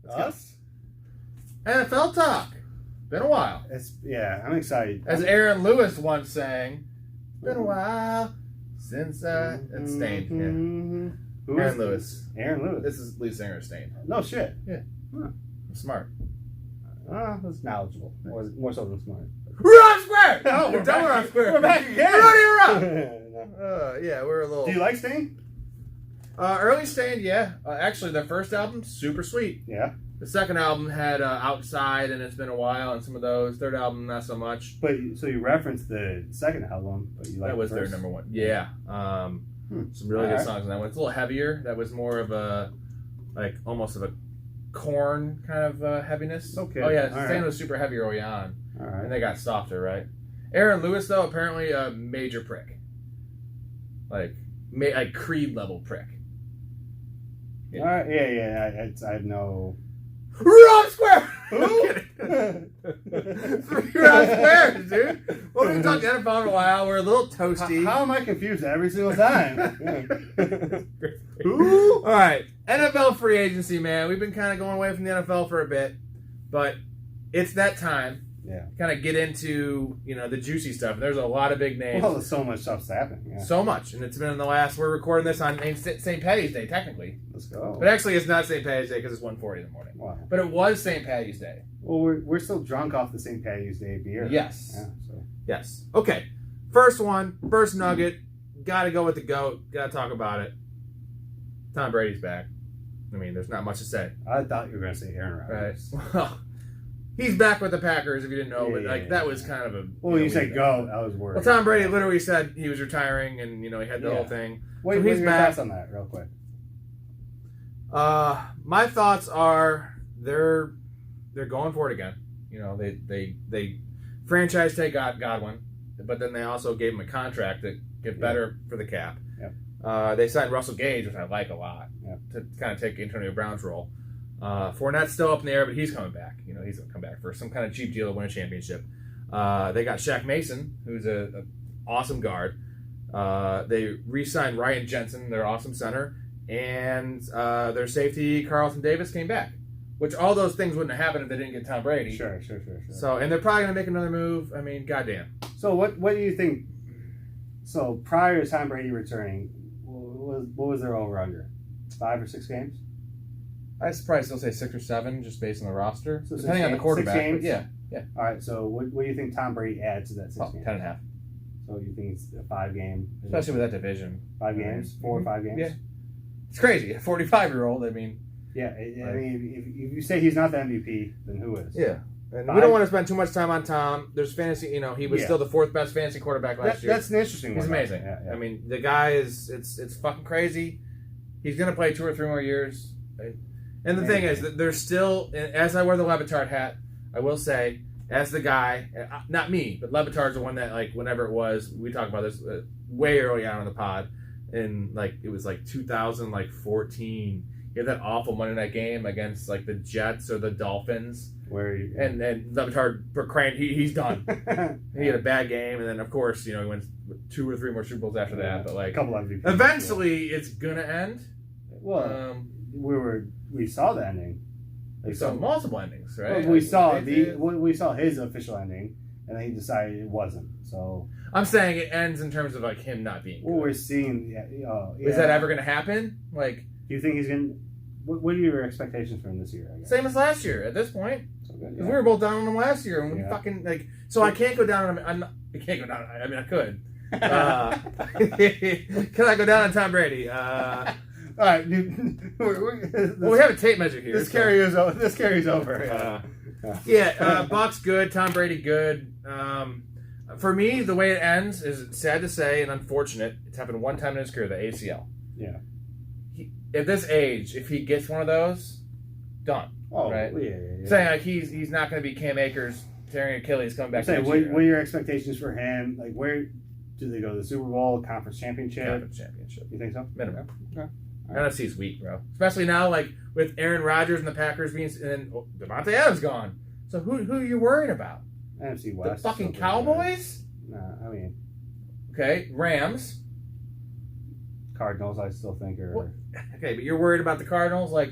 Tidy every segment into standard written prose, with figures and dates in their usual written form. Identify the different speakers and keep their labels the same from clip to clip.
Speaker 1: Us?
Speaker 2: NFL talk. Been a while.
Speaker 1: I'm excited.
Speaker 2: As Aaron Lewis once sang, been a while since it's Stained. Yeah. Aaron Lewis.
Speaker 1: Aaron Lewis.
Speaker 2: This is lead singer of Stained.
Speaker 1: No shit.
Speaker 2: Yeah.
Speaker 1: Huh.
Speaker 2: I'm smart.
Speaker 1: That's knowledgeable. More so than smart.
Speaker 2: We're on square!
Speaker 1: Oh, we're
Speaker 2: done.
Speaker 1: back.
Speaker 2: We're on square.
Speaker 1: We're back again.
Speaker 2: We're not even wrong. Yeah, we're a little.
Speaker 1: Do you like Sting?
Speaker 2: Early Stained, yeah. Actually, their first album, super sweet.
Speaker 1: Yeah.
Speaker 2: The second album had Outside, and It's Been a While, and some of those. Third album, not so much.
Speaker 1: But so you referenced the second album, but you like
Speaker 2: that was their number one. Yeah. Some really good songs on that one. It's a little heavier. That was more of a, like, almost of a Korn kind of heaviness.
Speaker 1: Okay.
Speaker 2: Oh, yeah. Stain was super heavy early on.
Speaker 1: All right.
Speaker 2: And they got softer, right? Aaron Lewis, though, apparently a major prick. Like Creed level prick.
Speaker 1: Yeah. All right. Yeah. I have no.
Speaker 2: Wrong square!
Speaker 1: Who?
Speaker 2: 3 round squares, dude. Well, we've talked NFL in a while. We're a little toasty.
Speaker 1: How am I confused every single time?
Speaker 2: Who? All right. NFL free agency, man. We've been kind of going away from the NFL for a bit, but it's that time.
Speaker 1: Yeah.
Speaker 2: Kind of get into, the juicy stuff. And there's a lot of big names.
Speaker 1: Well, there's so much stuff's happening. Yeah.
Speaker 2: So much. And it's been in the last, we're recording this on St. Patty's Day, technically.
Speaker 1: Let's go.
Speaker 2: But actually, it's not St. Patty's Day because it's 1:40 in the morning.
Speaker 1: Wow.
Speaker 2: But it was St. Patty's Day.
Speaker 1: Well, we're still drunk off the St. Patty's Day beer.
Speaker 2: Yes.
Speaker 1: Yeah, so.
Speaker 2: Yes. Okay. First nugget. Got to go with the GOAT. Got to talk about it. Tom Brady's back. I mean, there's not much to say.
Speaker 1: I thought you were going to say Aaron Rodgers.
Speaker 2: Right. Well, he's back with the Packers, if you didn't know. That was kind of a...
Speaker 1: Well, you said GOAT. I was worried.
Speaker 2: Well, Tom Brady literally said he was retiring, and, he had the whole thing.
Speaker 1: What are your thoughts on that, real quick?
Speaker 2: My thoughts are they're going for it again. They franchise tag Godwin, but then they also gave him a contract that get better for the cap.
Speaker 1: Yep.
Speaker 2: They signed Russell Gage, which I like a lot, to kind of take Antonio Brown's role. Fournette's still up in the air, but he's coming back. He's going to come back for some kind of cheap deal to win a championship. They got Shaq Mason, who's a awesome guard. They re-signed Ryan Jensen, their awesome center, and their safety Carlton Davis came back. Which all those things wouldn't have happened if they didn't get Tom Brady.
Speaker 1: Sure.
Speaker 2: So, and they're probably going to make another move. I mean, goddamn.
Speaker 1: So what do you think? So prior to Tom Brady returning, what was their over/under? 5 or 6 games?
Speaker 2: I'd probably still say 6 or 7, just based on the roster,
Speaker 1: so
Speaker 2: depending on the quarterback.
Speaker 1: 6 games?
Speaker 2: Yeah.
Speaker 1: All right. So what do you think Tom Brady adds to that 6 games?
Speaker 2: 10.5.
Speaker 1: So you think it's a 5 game?
Speaker 2: Especially with that division.
Speaker 1: 5 games, 4 or 5 games.
Speaker 2: Yeah. It's crazy. A 45-year-old. I mean.
Speaker 1: Yeah. I mean, if you say he's not the MVP, then who is?
Speaker 2: Yeah. And we don't want to spend too much time on Tom. There's fantasy. He was still the 4th best fantasy quarterback last year.
Speaker 1: That's an interesting one.
Speaker 2: He's amazing.
Speaker 1: Yeah.
Speaker 2: I mean, the guy is. It's fucking crazy. He's gonna play 2 or 3 more years. And the thing is that there's still, as I wear the Levitard hat, I will say, as the guy, not me, but Levitard's the one that, like, whenever it was, we talked about this way early on in the pod, and, like, it was, like, 2014. He had that awful Monday night game against, like, the Jets or the Dolphins. And Levitard proclaimed he's done. He had a bad game, and then, of course, he wins 2 or 3 more Super Bowls after that. But, like,
Speaker 1: a couple MVPs,
Speaker 2: eventually it's going to end.
Speaker 1: Well, we saw the ending.
Speaker 2: We saw multiple endings, right?
Speaker 1: Well, we saw his official ending, and then he decided it wasn't. So
Speaker 2: I'm saying it ends in terms of like him not being.
Speaker 1: Well, we're seeing.
Speaker 2: Is that ever going to happen? Like,
Speaker 1: do you think he's going? What are your expectations for him this year? I guess?
Speaker 2: Same as last year at this point.
Speaker 1: So good,
Speaker 2: we were both down on him last year, and we fucking like. So I can't go down on him. I can't go down. I mean, I could. Can I go down on Tom Brady?
Speaker 1: All right, dude.
Speaker 2: We have a tape measure here.
Speaker 1: This carries over.
Speaker 2: Bucks good. Tom Brady good. For me, the way it ends is sad to say and unfortunate. It's happened one time in his career, the ACL.
Speaker 1: Yeah.
Speaker 2: At this age, if he gets one of those, done.
Speaker 1: Oh,
Speaker 2: right?
Speaker 1: Yeah.
Speaker 2: Saying like he's not going to be Cam Akers tearing Achilles coming back.
Speaker 1: What are your expectations for him? Like, where do they go? The Super Bowl, Conference Championship?
Speaker 2: Conference Championship.
Speaker 1: You think so?
Speaker 2: Minimum.
Speaker 1: Okay.
Speaker 2: NFC's weak, bro. Especially now, like with Aaron Rodgers and the Packers being, and Devontae Adams gone. So who are you worrying about?
Speaker 1: NFC West.
Speaker 2: The fucking Cowboys?
Speaker 1: No, I mean.
Speaker 2: Okay, Rams.
Speaker 1: Cardinals, I still think are.
Speaker 2: Okay, but you're worried about the Cardinals, like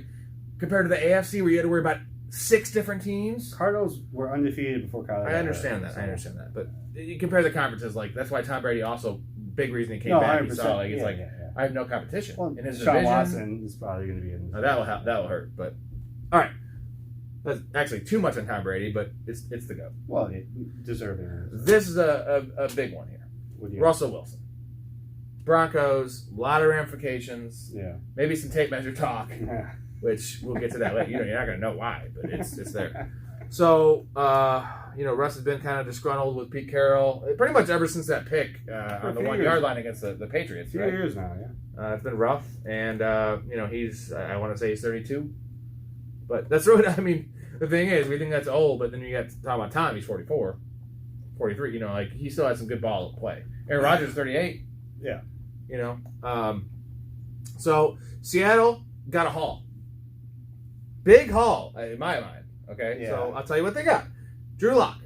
Speaker 2: compared to the AFC where you had to worry about 6 different teams.
Speaker 1: Cardinals were undefeated before Kyler.
Speaker 2: I understand that. But you compare the conferences, like that's why Tom Brady also big reason he came back. He saw like it's I have no competition in his
Speaker 1: Sean
Speaker 2: division.
Speaker 1: Watson is probably going to be in.
Speaker 2: That'll hurt. But all right, that's actually too much on Tom Brady, but it's the go.
Speaker 1: Well, deserving.
Speaker 2: This is a big one here. Russell Wilson, Broncos, a lot of ramifications.
Speaker 1: Yeah,
Speaker 2: maybe some tape measure talk.
Speaker 1: Yeah.
Speaker 2: Which we'll get to that later. You're not going to know why, but it's there. So, Russ has been kind of disgruntled with Pete Carroll pretty much ever since that pick on the 1 yard line against the Patriots.
Speaker 1: 2 years now, yeah.
Speaker 2: It's been rough, and he's I want to say he's 32, but that's really the thing is we think that's old, but then you got to talk about Tom. He's 44, 43. He still has some good ball to play. Aaron Rodgers 38.
Speaker 1: Yeah.
Speaker 2: So Seattle got a haul. Big haul, in my mind. Okay,
Speaker 1: yeah.
Speaker 2: So I'll tell you what they got. Drew Lock,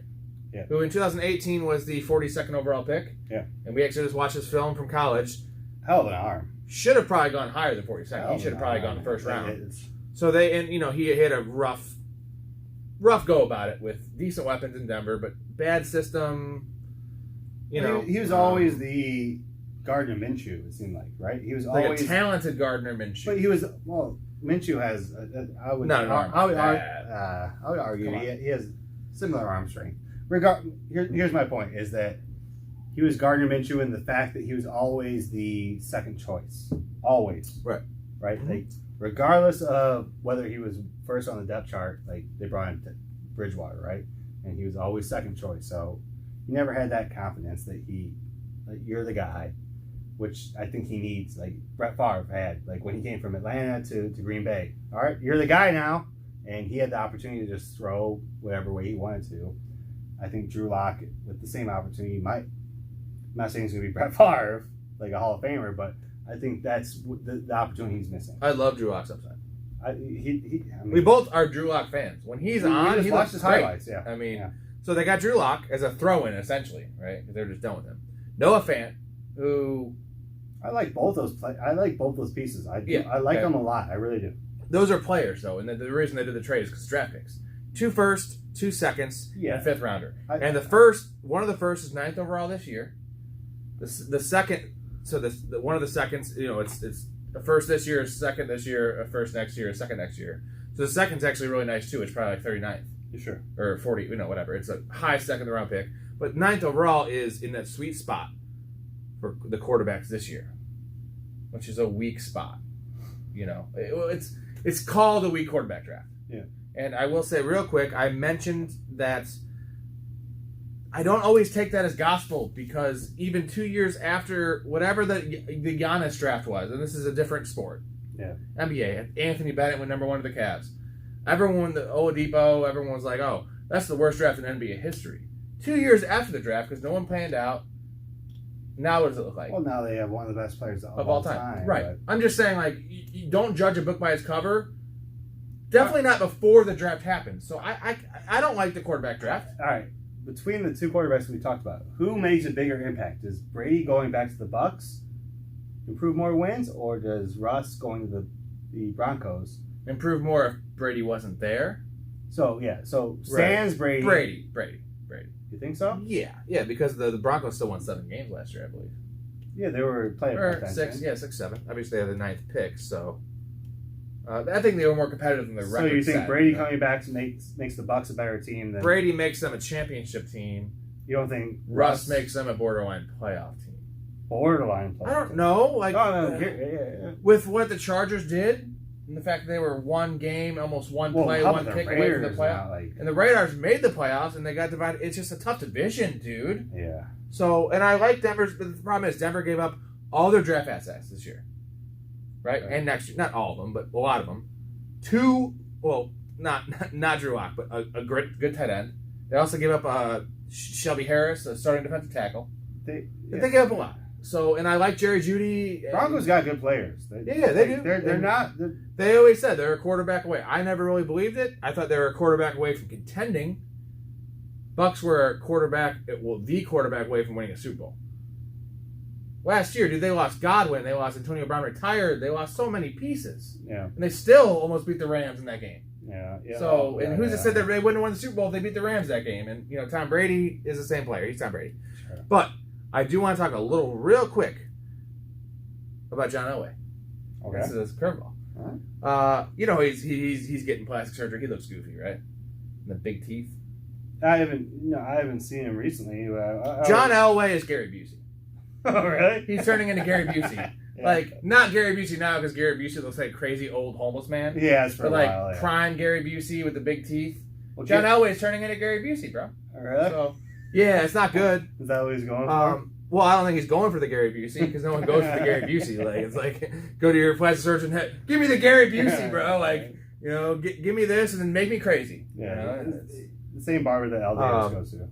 Speaker 1: yeah.
Speaker 2: Who in 2018 was the 42nd overall pick.
Speaker 1: Yeah.
Speaker 2: And we actually just watched his film from college.
Speaker 1: Hell of an arm.
Speaker 2: Should have probably gone higher than 42nd. He should have probably gone the first round. So he had a rough go about it with decent weapons in Denver, but bad system. He
Speaker 1: was always the Gardner Minshew, it seemed like, right? He was
Speaker 2: like
Speaker 1: always
Speaker 2: a talented Gardner Minshew.
Speaker 1: But he was Minshew has I would argue he has similar arm strength. Here's my point: is that he was Gardner Minshew in the fact that he was always the second choice, always.
Speaker 2: Right.
Speaker 1: Mm-hmm. Like regardless of whether he was first on the depth chart, like they brought in Bridgewater, right, and he was always second choice. So he never had that confidence that you're the guy. Which I think he needs, like Brett Favre had, like when he came from Atlanta to Green Bay. All right, you're the guy now, and he had the opportunity to just throw whatever way he wanted to. I think Drew Lock, with the same opportunity, might. I'm not saying he's going to be Brett Favre, like a Hall of Famer, but I think that's the opportunity he's missing.
Speaker 2: I love Drew Lock's upside.
Speaker 1: We
Speaker 2: both are Drew Lock fans. When he's on, he looks
Speaker 1: his
Speaker 2: great.
Speaker 1: Highlights. Yeah.
Speaker 2: So they got Drew Lock as a throw-in essentially, right? Because they're just done with him. Noah Fant, who.
Speaker 1: I like both those pieces. I like them a lot. I really do.
Speaker 2: Those are players, though, and the reason they did the trade is because draft picks. 2 firsts, 2 seconds, and a 5th rounder. And one of the first is 9th overall this year. The second, so one of the seconds, it's a first this year, a second this year, a first next year, a second next year. So the second's actually really nice too. It's probably like 39th.
Speaker 1: You sure?
Speaker 2: Or 40, whatever. It's a high second round pick, but 9th overall is in that sweet spot for the quarterbacks this year, which is a weak spot. It's called a weak quarterback draft.
Speaker 1: Yeah. And
Speaker 2: I will say real quick, I mentioned that I don't always take that as gospel because even 2 years after whatever the Giannis draft was, and this is a different sport.
Speaker 1: Yeah.
Speaker 2: NBA, Anthony Bennett went number 1 to the Cavs. Everyone, the Oladipo, everyone was like, oh, that's the worst draft in NBA history. 2 years after the draft, because no one planned out. Now what does it look like?
Speaker 1: Well, now they have one of the best players of
Speaker 2: all time. Right. But I'm just saying, like, you don't judge a book by its cover. Definitely not before the draft happens. So I don't like the quarterback draft.
Speaker 1: All right. Between the 2 quarterbacks we talked about, who makes a bigger impact? Does Brady going back to the Bucks improve more wins, or does Russ going to the Broncos
Speaker 2: improve more if Brady wasn't there?
Speaker 1: So sans Brady.
Speaker 2: Brady.
Speaker 1: You think so?
Speaker 2: Yeah, because the Broncos still won 7 games last year, I believe.
Speaker 1: Yeah, they were playing for
Speaker 2: 6, 7. Obviously, they had the 9th pick, so I think they were more competitive than the record.
Speaker 1: So you think Brady coming back makes the Bucks a better team than
Speaker 2: Brady makes them a championship team?
Speaker 1: You don't think
Speaker 2: Russ makes them a borderline playoff team?
Speaker 1: Borderline playoff.
Speaker 2: I don't know. Like with what the Chargers did. And the fact that they were 1 game, almost 1 play, 1 pick away from the playoffs. And the Raiders made the playoffs, and they got divided. It's just a tough division, dude.
Speaker 1: Yeah.
Speaker 2: So, and I like Denver's, but the problem is Denver gave up all their draft assets this year. Right? And next year. Not all of them, but a lot of them. 2, well, not Drew Lock, but a good tight end. They also gave up Shelby Harris, a starting defensive tackle. They gave up a lot. So, and I like Jerry Jeudy.
Speaker 1: Broncos got good players. They do. They're not.
Speaker 2: They always said they're a quarterback away. I never really believed it. I thought they were a quarterback away from contending. Bucks were the quarterback away from winning a Super Bowl. Last year, dude, they lost Godwin. They lost Antonio Brown retired. They lost so many pieces.
Speaker 1: Yeah.
Speaker 2: And they still almost beat the Rams in that game.
Speaker 1: Yeah.
Speaker 2: So, and who's to say that they wouldn't have won the Super Bowl if they beat the Rams that game? And, Tom Brady is the same player. He's Tom Brady.
Speaker 1: Sure.
Speaker 2: But I do want to talk real quick about John Elway.
Speaker 1: Okay.
Speaker 2: This is a curveball.
Speaker 1: All right.
Speaker 2: He's getting plastic surgery. He looks goofy, right? The big teeth.
Speaker 1: I haven't seen him recently.
Speaker 2: John Elway is Gary Busey.
Speaker 1: Oh, really?
Speaker 2: He's turning into Gary Busey. Yeah. Like, not Gary Busey now, because Gary Busey looks like a crazy old homeless man.
Speaker 1: Yeah, it's for
Speaker 2: but
Speaker 1: a while.
Speaker 2: like prime Gary Busey with the big teeth.
Speaker 1: Well,
Speaker 2: John Elway is turning into Gary Busey, bro.
Speaker 1: Oh, really?
Speaker 2: So, yeah, it's not good.
Speaker 1: Is that what he's going for?
Speaker 2: Well, I don't think he's going for the Gary Busey, because no one goes for the Gary Busey. Like, it's like, go to your plastic surgeon, hey, give me the Gary Busey, bro. Like, give me this and then make me crazy.
Speaker 1: Yeah. The same barber that Al Davis goes to.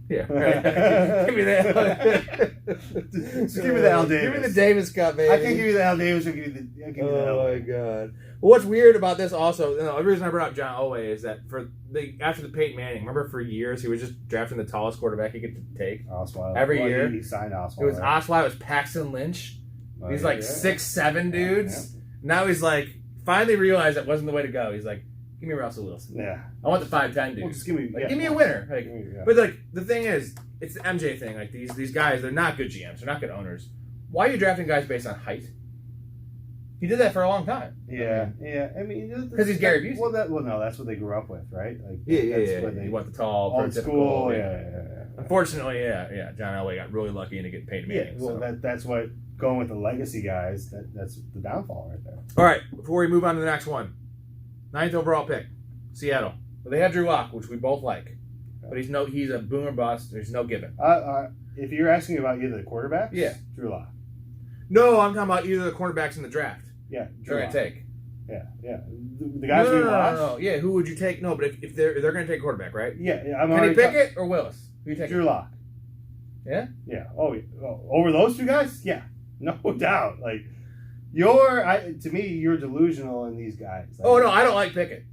Speaker 2: Yeah, right. Give me that.
Speaker 1: Just give me the Al Davis.
Speaker 2: Give me the Davis cut, baby.
Speaker 1: I can give you the Al Davis. I'll give you the
Speaker 2: Oh my god. Well, what's weird about this also? The reason I brought up John Elway is that after the Peyton Manning, remember for years he was just drafting the tallest quarterback he could take.
Speaker 1: Osweiler.
Speaker 2: Every year
Speaker 1: he signed Osweiler.
Speaker 2: It was Osweiler. It was Paxton Lynch. These like 6'7" dudes.
Speaker 1: Yeah.
Speaker 2: Now he's like finally realized that wasn't the way to go. He's like, give me Russell Wilson.
Speaker 1: Yeah.
Speaker 2: I want the 5'10" dude.
Speaker 1: Well, just give me
Speaker 2: a winner. Like,
Speaker 1: yeah.
Speaker 2: But like the thing is, it's the MJ thing. Like these guys, they're not good GMs. They're not good owners. Why are you drafting guys based on height? He did that for a long time.
Speaker 1: Yeah. I mean,
Speaker 2: because he's Gary Busey.
Speaker 1: Well, no, that's what they grew up with, right? Like,
Speaker 2: yeah.
Speaker 1: What
Speaker 2: You want the tall,
Speaker 1: old school.
Speaker 2: Yeah. Unfortunately, yeah. John Elway got really lucky into getting Peyton Manning.
Speaker 1: Yeah. Well, that's what going with the legacy guys. That's the downfall right there.
Speaker 2: All right. Before we move on to the next one, 9th overall pick, Seattle. Well, they have Drew Lock, which we both like, but he's a boomer bust. There's no giving.
Speaker 1: If you're asking about either the quarterbacks,
Speaker 2: yeah,
Speaker 1: Drew Lock.
Speaker 2: No, I'm talking about either the cornerbacks in the draft.
Speaker 1: Yeah,
Speaker 2: they're going to take.
Speaker 1: Yeah. The guys we watched.
Speaker 2: No. Yeah, who would you take? No, but if they're going to take quarterback, right?
Speaker 1: Yeah,
Speaker 2: Kenny Pickett or Willis? Who you take?
Speaker 1: Drew Lock.
Speaker 2: Yeah.
Speaker 1: Yeah. Oh, over those two guys? Yeah, no doubt. Like to me, you're delusional in these guys. Like,
Speaker 2: oh no, I don't like Pickett.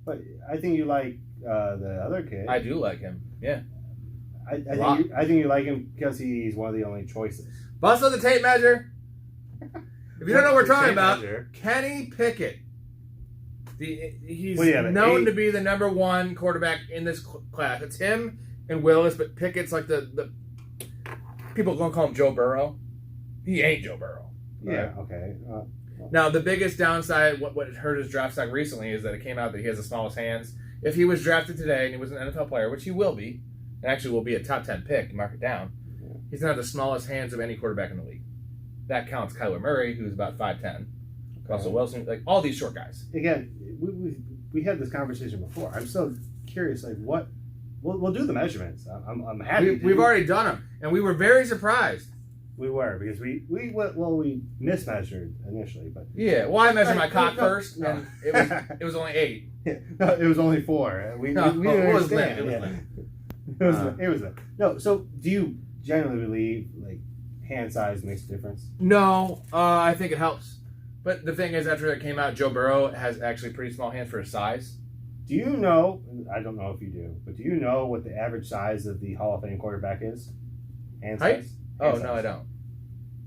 Speaker 1: But I think you like the other kid.
Speaker 2: I do like him. Yeah.
Speaker 1: I think you like him because he's one of the only choices.
Speaker 2: Bust on the tape measure. If you don't know what we're talking about, Kenny Pickett. He's known to be the number one quarterback in this class. It's him and Willis, but Pickett's like the people are going to call him Joe Burrow. He ain't Joe Burrow. Right?
Speaker 1: Yeah, okay.
Speaker 2: Now, the biggest downside, what hurt his draft stock recently, is that it came out that he has the smallest hands. If he was drafted today and he was an NFL player, which he will be, and actually will be a top 10 pick, mark it down, he's going to have the smallest hands of any quarterback in the league. That counts Kyler Murray, who's about 5'10", Russell Wilson, like all these short guys.
Speaker 1: Again, we had this conversation before. I'm so curious, like what we'll do the measurements. I'm happy.
Speaker 2: We've already done them, and we were very surprised.
Speaker 1: We were because we mismeasured initially, but
Speaker 2: yeah. Well, I measured my cock first, and it was only 8.
Speaker 1: Yeah, no, it was only 4.
Speaker 2: It was lame.
Speaker 1: It was lame. No. So, do you generally believe like hand size makes a difference?
Speaker 2: No, I think it helps. But the thing is, after it came out, Joe Burrow has actually pretty small hands for his size.
Speaker 1: Do you know? I don't know if you do, but do you know what the average size of the Hall of Fame quarterback is? Hand size?
Speaker 2: Oh, no, I don't.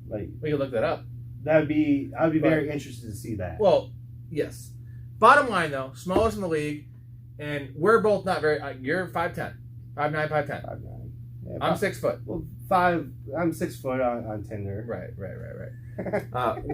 Speaker 1: Like,
Speaker 2: we can look that up.
Speaker 1: I'd be very interested to see that.
Speaker 2: Well, yes. Bottom line, though, smallest in the league, and we're both not very. You're 5'10", 5'9", 5'10".
Speaker 1: 5'9". Yeah,
Speaker 2: I'm 6 foot.
Speaker 1: Well, I'm 6 foot on Tinder.
Speaker 2: Right. I'm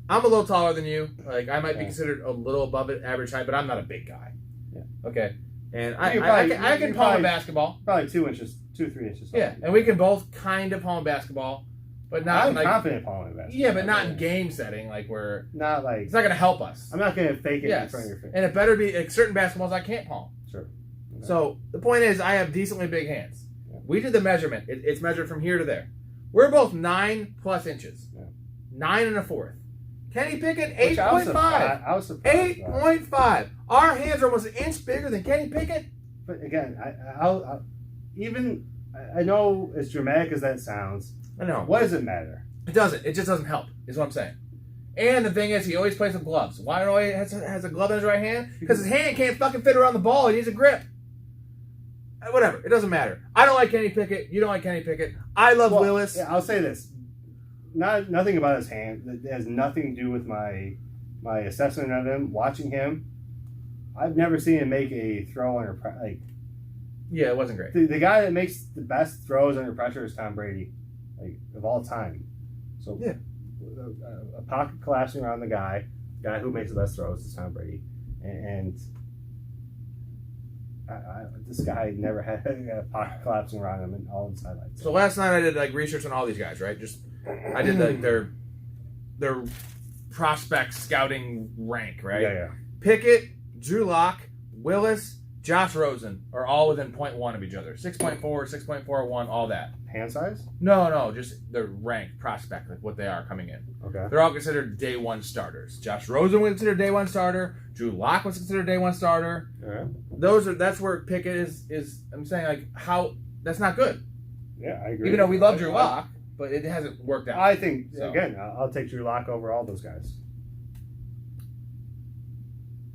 Speaker 2: a little taller than you. Like I might be considered a little above average height, but I'm not a big guy.
Speaker 1: Yeah.
Speaker 2: Okay. And I can palm a basketball.
Speaker 1: Probably 2 inches, 2-3 inches.
Speaker 2: Yeah, and we can both kind of palm basketball, but not.
Speaker 1: I'm confident palming basketball.
Speaker 2: Yeah, but not in game setting. Like we're
Speaker 1: not like
Speaker 2: it's not going to help us.
Speaker 1: I'm not going to fake it in front of your face.
Speaker 2: And it better be like certain basketballs I can't palm.
Speaker 1: Sure. Okay.
Speaker 2: So the point is, I have decently big hands. Yeah. We did the measurement. It's measured from here to there. We're both 9+ inches. Yeah. 9 1/4. Kenny Pickett 8.5.
Speaker 1: I was surprised.
Speaker 2: 8.5. Our hands are almost an inch bigger than Kenny Pickett.
Speaker 1: But again, I know as dramatic as that sounds.
Speaker 2: I know.
Speaker 1: What does it matter?
Speaker 2: It doesn't. It just doesn't help. Is what I'm saying. And the thing is, he always plays with gloves. Why do he has a glove in his right hand? Because his hand can't fucking fit around the ball. He needs a grip. Whatever. It doesn't matter. I don't like Kenny Pickett. You don't like Kenny Pickett. I love Willis.
Speaker 1: Yeah, I'll say this. nothing about his hand. It has nothing to do with my assessment of him. Watching him, I've never seen him make a throw under pressure.
Speaker 2: Yeah, it wasn't great.
Speaker 1: The guy that makes the best throws under pressure is Tom Brady, of all time. So
Speaker 2: yeah,
Speaker 1: a pocket collapsing around the guy who makes the best throws is Tom Brady, and this guy never had a pocket collapsing around him in all his highlights.
Speaker 2: So last night I did research on all these guys, right? I did their prospect scouting rank, right?
Speaker 1: Yeah.
Speaker 2: Pickett, Drew Lock, Willis, Josh Rosen are all within 0.1 of each other. 6.4, 6.41, all that.
Speaker 1: Hand size?
Speaker 2: No, just their rank, prospect, like what they are coming in.
Speaker 1: Okay.
Speaker 2: They're all considered day one starters. Josh Rosen was considered day one starter. Drew Lock was considered day one starter.
Speaker 1: Yeah.
Speaker 2: That's where Pickett is. I'm saying that's not good.
Speaker 1: Yeah, I agree.
Speaker 2: Even though we love Drew Lock, but it hasn't worked out.
Speaker 1: I think again, I'll take Drew Lock over all those guys.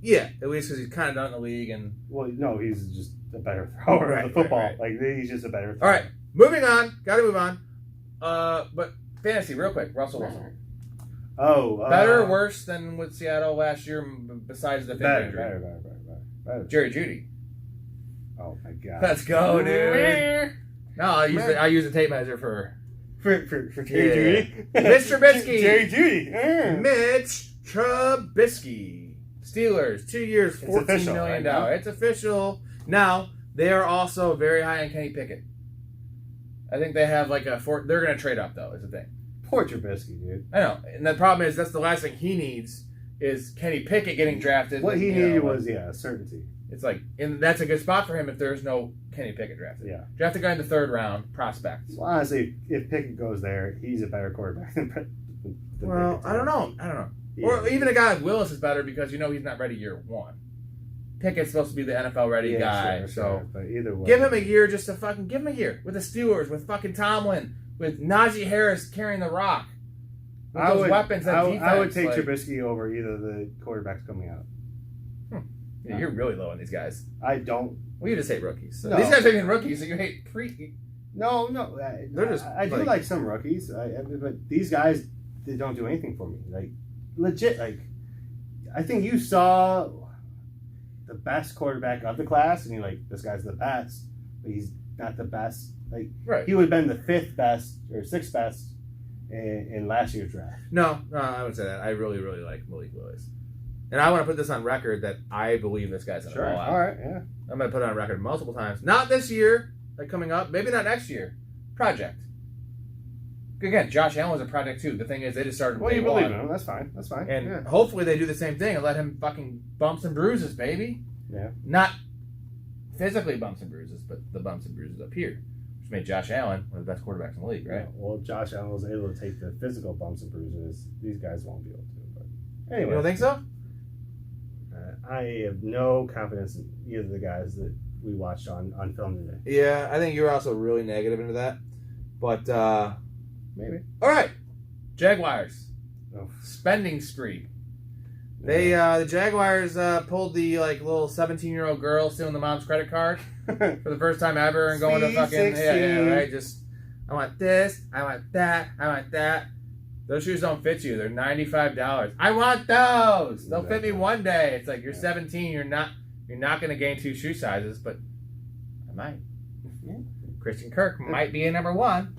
Speaker 2: Yeah, at least because he's kind of done in the league and.
Speaker 1: Well, no, he's just a better thrower of the football. Right. He's just a better thrower.
Speaker 2: All right, moving on. Got to move on. But fantasy, real quick. Russell Wilson.
Speaker 1: Oh,
Speaker 2: better or worse than with Seattle last year, besides the finger injury?
Speaker 1: Better.
Speaker 2: Jerry Jeudy.
Speaker 1: Oh my God.
Speaker 2: Let's go, dude. No, I use the tape measure for
Speaker 1: Jerry Jeudy.
Speaker 2: Mitch Trubisky.
Speaker 1: Jerry Jeudy.
Speaker 2: Mitch Trubisky. Steelers, 2 years, $14 million.
Speaker 1: Right?
Speaker 2: It's official. Now, they are also very high on Kenny Pickett. I think they have they're going to trade up, though, is the thing.
Speaker 1: Poor Trubisky, dude.
Speaker 2: I know. And the problem is that's the last thing he needs is Kenny Pickett getting drafted.
Speaker 1: What he needed was, certainty.
Speaker 2: It's and that's a good spot for him if there's no Kenny Pickett drafted.
Speaker 1: Yeah.
Speaker 2: Draft a guy in the third round, prospects.
Speaker 1: Well, honestly, if Pickett goes there, he's a better quarterback than
Speaker 2: Well, I don't know. Yeah. Or even a guy like Willis is better because he's not ready year one. Pickett's supposed to be the NFL ready guy. Sure.
Speaker 1: But either way.
Speaker 2: Give him a year give him a year with the Steelers, with fucking Tomlin, with Najee Harris carrying the rock. With those weapons and defense.
Speaker 1: I would take Trubisky over either of the quarterbacks coming out.
Speaker 2: Yeah, you're really low on these guys.
Speaker 1: I don't.
Speaker 2: Well, you just hate rookies. So
Speaker 1: no.
Speaker 2: These guys are even rookies, so you hate
Speaker 1: No.
Speaker 2: They're just.
Speaker 1: I do like some rookies, but these guys, they don't do anything for me. Legit. I think you saw the best quarterback of the class, and you're like, this guy's the best, but he's not the best.
Speaker 2: Right.
Speaker 1: He would have been the fifth best or sixth best in last year's draft.
Speaker 2: No, I wouldn't say that. I really, really like Malik Willis. And I want to put this on record that I believe this guy's going to fall out.
Speaker 1: All right, yeah.
Speaker 2: I'm going to put it on record multiple times. Not this year, coming up. Maybe not next year. Project. Again, Josh Allen was a project too. The thing is, they just started.
Speaker 1: Well, you believe in him. That's fine.
Speaker 2: And hopefully they do the same thing and let him fucking bumps and bruises, baby.
Speaker 1: Yeah.
Speaker 2: Not physically bumps and bruises, but the bumps and bruises up here. Which made Josh Allen one of the best quarterbacks in the league, right?
Speaker 1: Yeah, well, Josh Allen was able to take the physical bumps and bruises. These guys won't be able to. But anyway.
Speaker 2: You don't think so?
Speaker 1: I have no confidence in either of the guys that we watched on film today.
Speaker 2: Yeah, I think you're also really negative into that. But,
Speaker 1: maybe.
Speaker 2: All right. Jaguars.
Speaker 1: Oh.
Speaker 2: Spending spree. They the Jaguars pulled the little 17-year-old girl stealing the mom's credit card for the first time ever and going to fucking right. Just I want this, I want that, I want that. Those shoes don't fit you. They're $95. I want those. They'll fit me one day. It's like you're 17. You're not going to gain 2 shoe sizes, but I might.
Speaker 1: Yeah.
Speaker 2: Christian Kirk might be a number 1.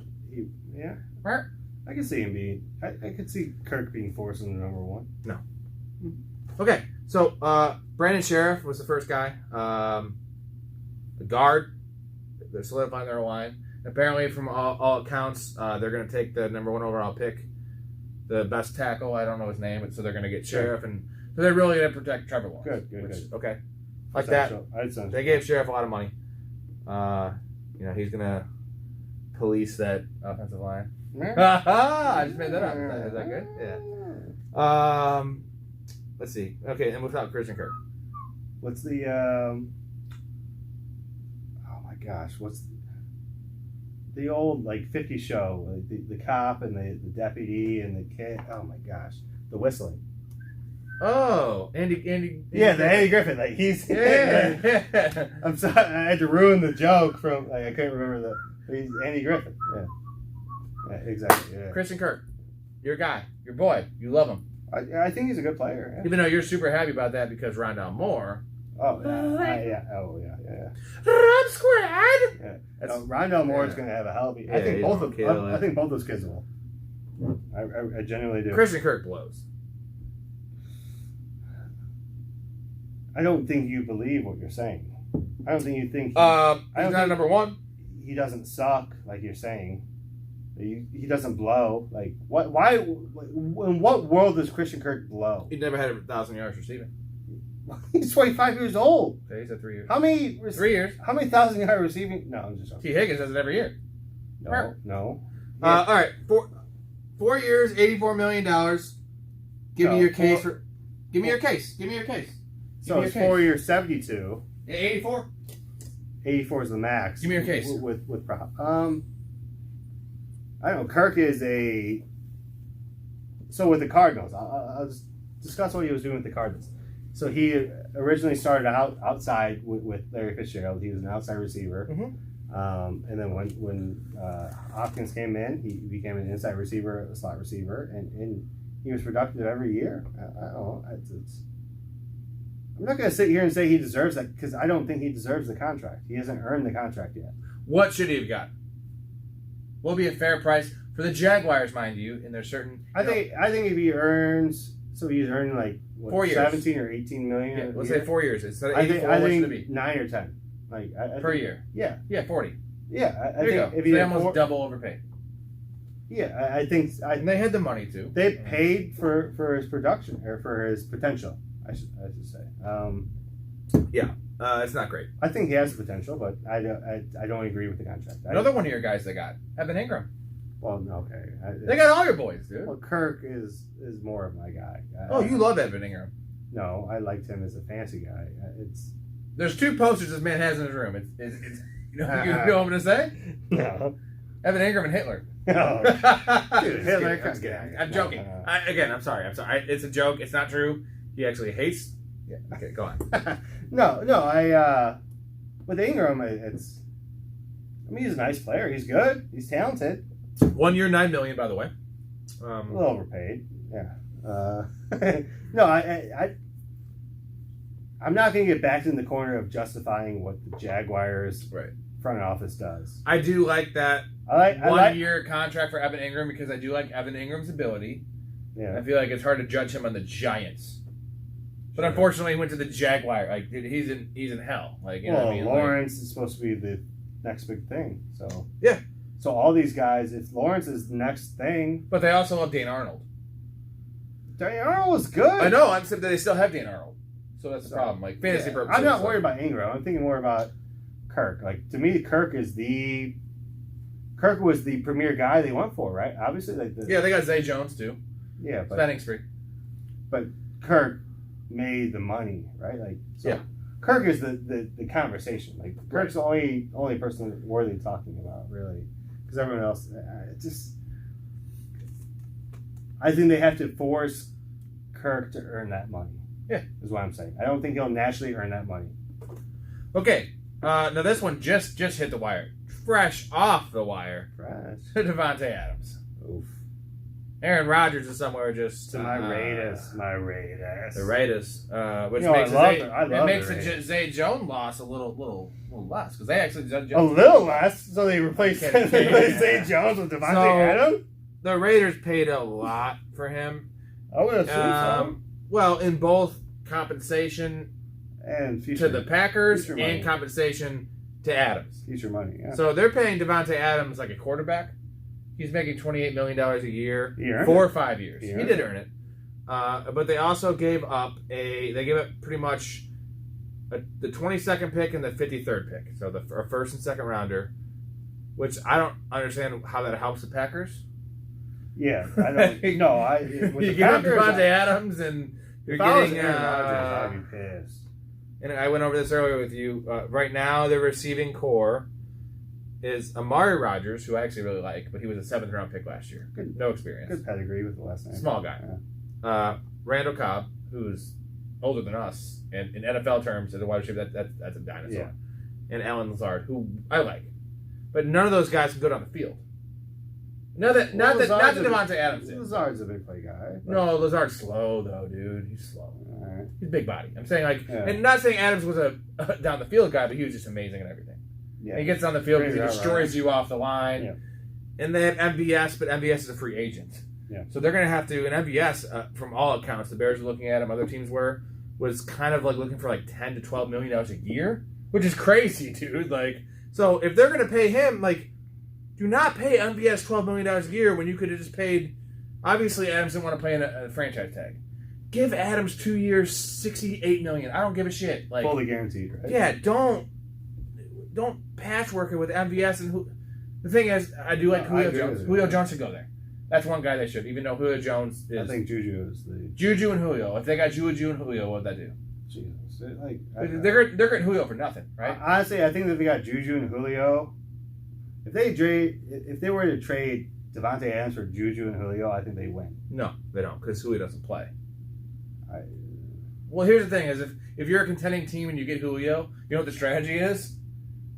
Speaker 1: Yeah.
Speaker 2: Right.
Speaker 1: I can see him being. I could see Kirk being forced into number 1.
Speaker 2: No. Okay, so Brandon Sheriff was the first guy. The guard. They're solidifying their line. Apparently, from all accounts, they're going to take the number 1 overall pick, the best tackle. I don't know his name, but so they're going to get Sheriff, and so they're really going to protect Trevor Lawrence.
Speaker 1: Good.
Speaker 2: Okay, like that. They gave Sheriff a lot of money. He's going to police that offensive line. I just made that up. Is that good? Yeah. Let's see. Okay, and without Christian Kirk.
Speaker 1: What's the oh my gosh, what's the old 50 show, the cop and the deputy and the kid, oh my gosh, the whistling.
Speaker 2: Oh, Andy.
Speaker 1: Yeah, the Andy Griffin. He's
Speaker 2: yeah.
Speaker 1: I'm sorry, I had to ruin the joke from I couldn't remember he's Andy Griffin. Yeah, exactly. Yeah.
Speaker 2: Christian Kirk. your guy, your boy. You love him.
Speaker 1: I think he's a good player. Yeah.
Speaker 2: Even though you're super happy about that because Rondell Moore.
Speaker 1: Oh yeah. Oh yeah.
Speaker 2: Run squad.
Speaker 1: Yeah. Rondell Moore is going to have a hell of a. I think both those kids will. I genuinely do.
Speaker 2: Christian Kirk blows.
Speaker 1: I don't think you believe what you're saying. I don't think you think.
Speaker 2: He's not number one.
Speaker 1: He doesn't suck like you're saying. He doesn't blow. Like what? Why? In what world does Christian Kirk blow?
Speaker 2: He never had 1,000 yards receiving.
Speaker 1: He's 25 years old.
Speaker 2: Okay, he's at 3 years.
Speaker 1: How many?
Speaker 2: 3 years.
Speaker 1: How many 1,000-yard receiving? No, I'm just.
Speaker 2: T. Higgins does it every year.
Speaker 1: No.
Speaker 2: All right, 4 years, $84 million. Give me your case. Give me your case.
Speaker 1: So it's 4 years, 72.
Speaker 2: 84.
Speaker 1: 84 is the max.
Speaker 2: Give me your case.
Speaker 1: With prop. I don't know. Kirk is a. So with the Cardinals, I'll just discuss what he was doing with the Cardinals. So he originally started out outside with Larry Fitzgerald. He was an outside receiver.
Speaker 2: Mm-hmm.
Speaker 1: And then when Hopkins came in, he became an inside receiver, a slot receiver, and he was productive every year. I don't know. I'm not going to sit here and say he deserves that because I don't think he deserves the contract. He hasn't earned the contract yet.
Speaker 2: What should he have got? What will be a fair price for the Jaguars, mind you? And there's certain.
Speaker 1: I think if he earns, so he's earning like
Speaker 2: 4 years,
Speaker 1: 17 or 18 million.
Speaker 2: Yeah, let's say 4 years. Instead of
Speaker 1: I
Speaker 2: 84,
Speaker 1: think
Speaker 2: what should it be?
Speaker 1: 9 or 10, like
Speaker 2: per year.
Speaker 1: Yeah,
Speaker 2: 40.
Speaker 1: Yeah,
Speaker 2: There you go.
Speaker 1: If
Speaker 2: So they almost double overpaid.
Speaker 1: Yeah, I think.
Speaker 2: And they had the money too.
Speaker 1: They paid for his production or for his potential. I should say.
Speaker 2: It's not great.
Speaker 1: I think he has the potential, but I don't agree with the contract.
Speaker 2: Another one of your guys they got, Evan Ingram.
Speaker 1: Well, okay.
Speaker 2: They got all your boys, dude.
Speaker 1: Well, Kirk is more of my guy.
Speaker 2: You love Evan Ingram.
Speaker 1: No, I liked him as a fancy guy.
Speaker 2: There's 2 posters this man has in his room. It's you know what I'm going to say?
Speaker 1: No.
Speaker 2: Evan Ingram and Hitler.
Speaker 1: No. Dude, Hitler.
Speaker 2: I'm joking. I'm sorry. It's a joke. It's not true. He actually hates. Yeah. Okay, go on.
Speaker 1: No. With Ingram, he's a nice player. He's good. He's talented.
Speaker 2: 1 year, $9 million, by the way.
Speaker 1: A little overpaid. Yeah. No, I'm not going to get backed in the corner of justifying what the Jaguars front office does.
Speaker 2: I do like that
Speaker 1: I
Speaker 2: 1 year contract for Evan Ingram because I do like Evan Ingram's ability.
Speaker 1: Yeah.
Speaker 2: I feel like it's hard to judge him on the Giants. But unfortunately, he went to the Jaguar. Like he's in hell. Like you know what I mean?
Speaker 1: Lawrence is supposed to be the next big thing. So
Speaker 2: yeah.
Speaker 1: So all these guys, if Lawrence is the next thing,
Speaker 2: but they also love Dan Arnold.
Speaker 1: Dan Arnold was good.
Speaker 2: I know. I'm saying that they still have Dan Arnold. So that's the problem. Like fantasy purposes.
Speaker 1: I'm not worried about Ingram. I'm thinking more about Kirk. Like to me, Kirk was the premier guy they went for, right? Obviously,
Speaker 2: they got Zay Jones too.
Speaker 1: Yeah, but
Speaker 2: spending spree.
Speaker 1: But Kirk made the money, right? Like Kirk is the conversation. Like Kirk's the only person worthy of talking about, really, because everyone else I think they have to force Kirk to earn that money.
Speaker 2: Yeah,
Speaker 1: is what I'm saying. I don't think he'll naturally earn that money.
Speaker 2: Okay, now this one just hit the wire, fresh off the wire.
Speaker 1: Fresh.
Speaker 2: Devontae Adams.
Speaker 1: Oof.
Speaker 2: Aaron Rodgers is somewhere just
Speaker 1: my Raiders.
Speaker 2: The Raiders, which makes the Zay Jones loss a little less because they actually
Speaker 1: a little less. So they replaced Zay Jones with Devontae Adams.
Speaker 2: The Raiders paid a lot for him.
Speaker 1: I would assume so.
Speaker 2: Well, in both compensation
Speaker 1: and
Speaker 2: to the Packers and compensation to Adams.
Speaker 1: Future money, yeah.
Speaker 2: So they're paying Devontae Adams like a quarterback. He's making $28 million a year for 5 years. He did earn it. But they also gave up pretty much the 22nd pick and the 53rd pick. So a first and second rounder, which I don't understand how that helps the Packers.
Speaker 1: Yeah, I don't. No,
Speaker 2: you give up Devontae Adams and you're getting.
Speaker 1: I'd be pissed.
Speaker 2: And I went over this earlier with you. Right now, the receiving core is Amari Rodgers, who I actually really like, but he was a 7th round pick last year. No experience.
Speaker 1: Good pedigree with the last name.
Speaker 2: Small guy. Yeah. Randall Cobb, who's older than us, and in NFL terms, as a wide receiver, that's a dinosaur. Yeah. And Alan Lazard, who I like. But none of those guys can go down the field. Not that Devontae Adams did.
Speaker 1: Lazard's a big play guy.
Speaker 2: No, Lazard's slow though, dude. He's slow.
Speaker 1: All right.
Speaker 2: He's big body. I'm saying and not saying Adams was a down the field guy, but he was just amazing and everything. Yeah. And he gets on the field because he destroys you off the line. Yeah. And they have MVS, but MVS is a free agent. Yeah. So they're going to have to. And MVS, from all accounts, the Bears are looking at him. Other teams was kind of like looking for like $10 to $12 million a year, which is crazy, dude. Like, so if they're going to pay him, like, do not pay MVS $12 million a year when you could have just paid. Obviously, Adams didn't want to pay a franchise tag. Give Adams 2 years, $68 million. I don't give a shit. Like,
Speaker 1: fully guaranteed, right?
Speaker 2: Yeah, don't patchwork it with MVS. And the thing is, I do like Julio Jones. Julio Jones should go there. That's one guy they should, even though Julio Jones is.
Speaker 1: I think Juju is the.
Speaker 2: Juju and Julio. If they got Juju and Julio, what would that do?
Speaker 1: Jesus.
Speaker 2: They're getting Julio for nothing, right?
Speaker 1: Honestly, I think that if they got Juju and Julio, if they were to trade Devontae Adams for Juju and Julio, I think they win.
Speaker 2: No, they don't, because Julio doesn't play. Well, here's the thing: is if you're a contending team and you get Julio, you know what the strategy is?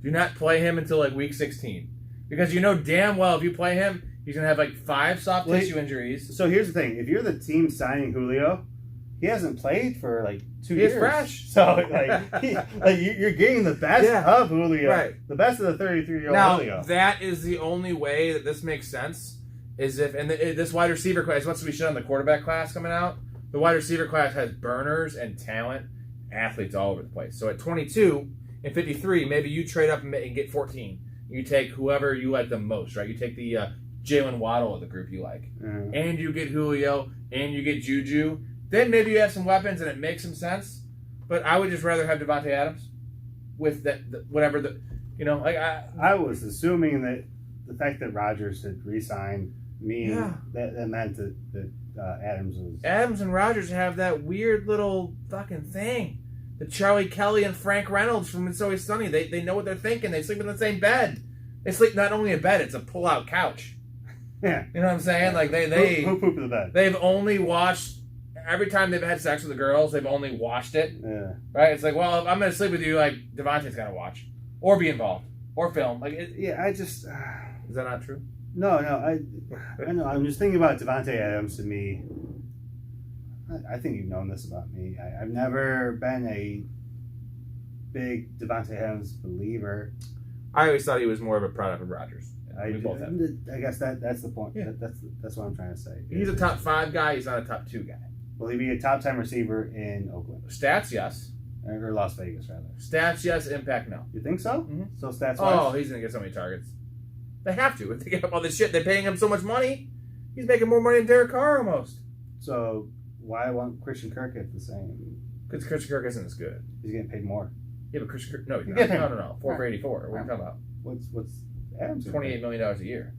Speaker 2: Do not play him until like week 16, because you know damn well if you play him, he's gonna have like 5 soft tissue injuries.
Speaker 1: So here's the thing: if you're the team signing Julio, he hasn't played for like 2 years.
Speaker 2: He's fresh.
Speaker 1: So you're getting the best of Julio, right? The best of the 33-year-old Julio.
Speaker 2: Now that is the only way that this makes sense. Is if this wide receiver class, once we should on the quarterback class coming out, the wide receiver class has burners and talent, athletes all over the place. So at 22 and 53, maybe you trade up and get 14. You take whoever you like the most, right? You take the Jalen Waddle of the group you like, and you get Julio, and you get Juju. Then maybe you have some weapons and it makes some sense. But I would just rather have Devontae Adams with
Speaker 1: I was assuming that the fact that Rodgers had re-signed that meant that Adams
Speaker 2: and Rodgers have that weird little fucking thing. The Charlie Kelly and Frank Reynolds from It's Always Sunny. They know what they're thinking. They sleep in the same bed. They sleep not only in bed, it's a pull-out couch.
Speaker 1: Yeah.
Speaker 2: You know what I'm saying? Like they
Speaker 1: who pooped in the bed?
Speaker 2: They've only watched every time they've had sex with the girls, they've only watched it.
Speaker 1: Yeah.
Speaker 2: Right? It's like, well, if I'm gonna sleep with you, like Devontae's gotta watch. Or be involved. Or film. Like
Speaker 1: I just
Speaker 2: is that not true?
Speaker 1: No, I know. I'm just thinking about Devontae Adams. To me, I think you've known this about me. I've never been a big Devontae Adams believer.
Speaker 2: I always thought he was more of a product of Rodgers.
Speaker 1: I guess that's the point. Yeah. That's what I'm trying to say.
Speaker 2: He's a top 5 guy. He's not a top 2 guy.
Speaker 1: Will he be a top 10 receiver in Oakland?
Speaker 2: Stats, yes.
Speaker 1: Or Las Vegas, rather.
Speaker 2: Stats, yes. Impact, no.
Speaker 1: You think so?
Speaker 2: Mm-hmm.
Speaker 1: So stats.
Speaker 2: Oh, he's gonna get so many targets. They have to. If they get up all this shit, they're paying him so much money. He's making more money than Derek Carr almost.
Speaker 1: So why won't Christian Kirk get the same?
Speaker 2: Because Christian Kirk isn't as good.
Speaker 1: He's getting paid more.
Speaker 2: Yeah, but Christian Kirk, no, he's
Speaker 1: not.
Speaker 2: No. 4 for 84. What are you talking about?
Speaker 1: What's Adams?
Speaker 2: $28 million a year.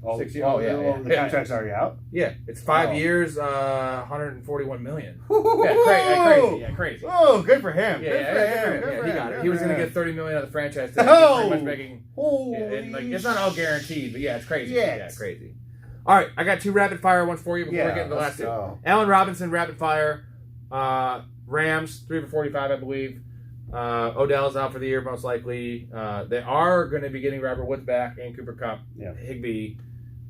Speaker 1: 6 years. The contract's already out.
Speaker 2: Yeah, it's 5 years, $141 million. Yeah, crazy.
Speaker 1: Oh, good for him.
Speaker 2: Yeah, he got it. He was going to get $30 million out of the franchise tag. Pretty much making. It's not all guaranteed, but yeah, it's crazy. Yeah, crazy. All right, I got 2 rapid fire ones for you before we get into the last 2. Allen Robinson, rapid fire. Rams, 3 for 45, I believe. Odell's out for the year, most likely. They are going to be getting Robert Woods back and Cooper Kupp. Yeah. Higbee.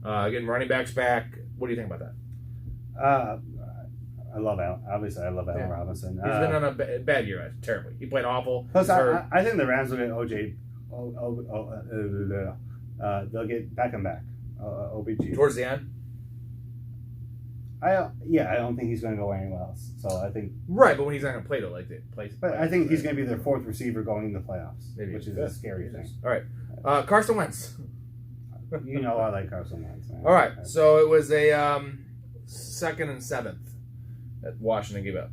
Speaker 2: Getting running backs back. What do you think about that?
Speaker 1: I love Allen. Obviously, I love Allen Robinson.
Speaker 2: He's been on a bad year, terribly. He played awful.
Speaker 1: Plus, I think the Rams will get they'll get Beckham back. OBG.
Speaker 2: Towards the end?
Speaker 1: I don't think he's going to go anywhere else. So I think
Speaker 2: right, but when he's not going to play, though, like
Speaker 1: but I think he's going to be their 4th receiver going in the playoffs, which is a scary thing.
Speaker 2: All right, Carson Wentz.
Speaker 1: You know I like Carson Wentz. Man.
Speaker 2: All right, so it was a 2nd and 7th that Washington gave up.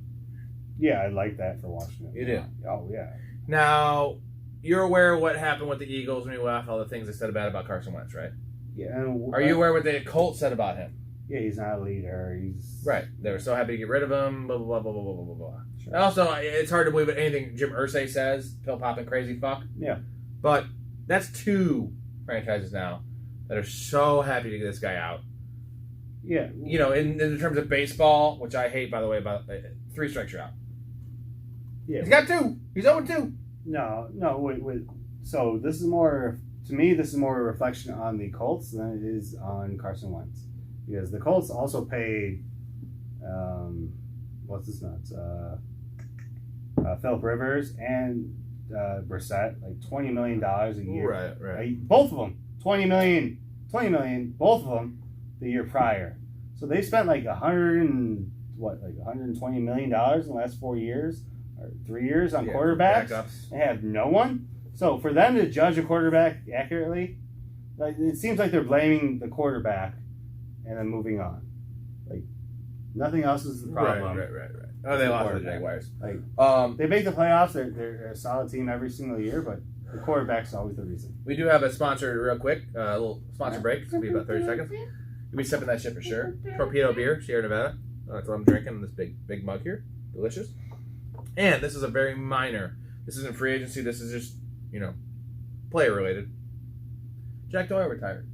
Speaker 1: Yeah, I like that for Washington.
Speaker 2: You did?
Speaker 1: Oh yeah.
Speaker 2: Now you're aware of what happened with the Eagles when he left, all the things they said about Carson Wentz, right?
Speaker 1: Yeah.
Speaker 2: Are you aware what the Colts said about him?
Speaker 1: Yeah, he's not a leader. He's
Speaker 2: right. They were so happy to get rid of him. Blah blah blah blah blah blah blah. Sure. Also, it's hard to believe anything Jim Irsay says. Pill popping crazy fuck.
Speaker 1: Yeah.
Speaker 2: But that's 2 franchises now that are so happy to get this guy out.
Speaker 1: Yeah.
Speaker 2: You know, in terms of baseball, which I hate, by the way, about 3 strikes you're out. Yeah. He's got 2. He's 0-2.
Speaker 1: No. Wait. So this is more to me, this is more a reflection on the Colts than it is on Carson Wentz, because the Colts also paid, what's his nuts, Philip Rivers and Brissett like $20 million a year.
Speaker 2: Right.
Speaker 1: Both of them, $20 million, both of them the year prior. So they spent like $120 million in the last 4 years or 3 years on quarterbacks. They have no one. So for them to judge a quarterback accurately, like it seems like they're blaming the quarterback and then moving on. Like nothing else is the problem.
Speaker 2: Right. Oh, they lost to the Jaguars.
Speaker 1: Like they make the playoffs. They're a solid team every single year, but the quarterback's always the reason.
Speaker 2: We do have a sponsor real quick. A little sponsor break. It's going to be about 30 seconds. You'll be sipping that shit for sure. Torpedo beer, Sierra Nevada. That's what I'm drinking in this big mug here. Delicious. And this is a very minor. This isn't free agency. This is just, player related. Jack Doyle retired.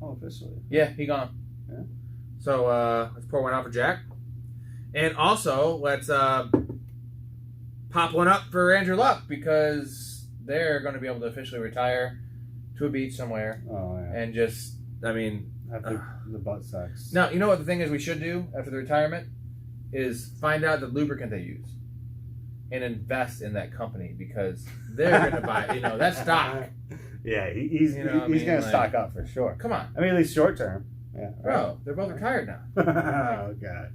Speaker 1: Oh, officially.
Speaker 2: Yeah, he gone.
Speaker 1: Yeah.
Speaker 2: So let's pour one out for Jack. And also, let's pop one up for Andrew Luck, because they're going to be able to officially retire to a beach somewhere.
Speaker 1: Oh, yeah.
Speaker 2: And just,
Speaker 1: after the butt sucks.
Speaker 2: Now, you know what the thing is we should do after the retirement? Is find out the lubricant they use and invest in that company, because they're going to buy, that stock.
Speaker 1: Yeah, he's going to stock up for sure.
Speaker 2: Come on.
Speaker 1: I mean, at least short term. Yeah.
Speaker 2: Bro, they're both retired now.
Speaker 1: Oh, God.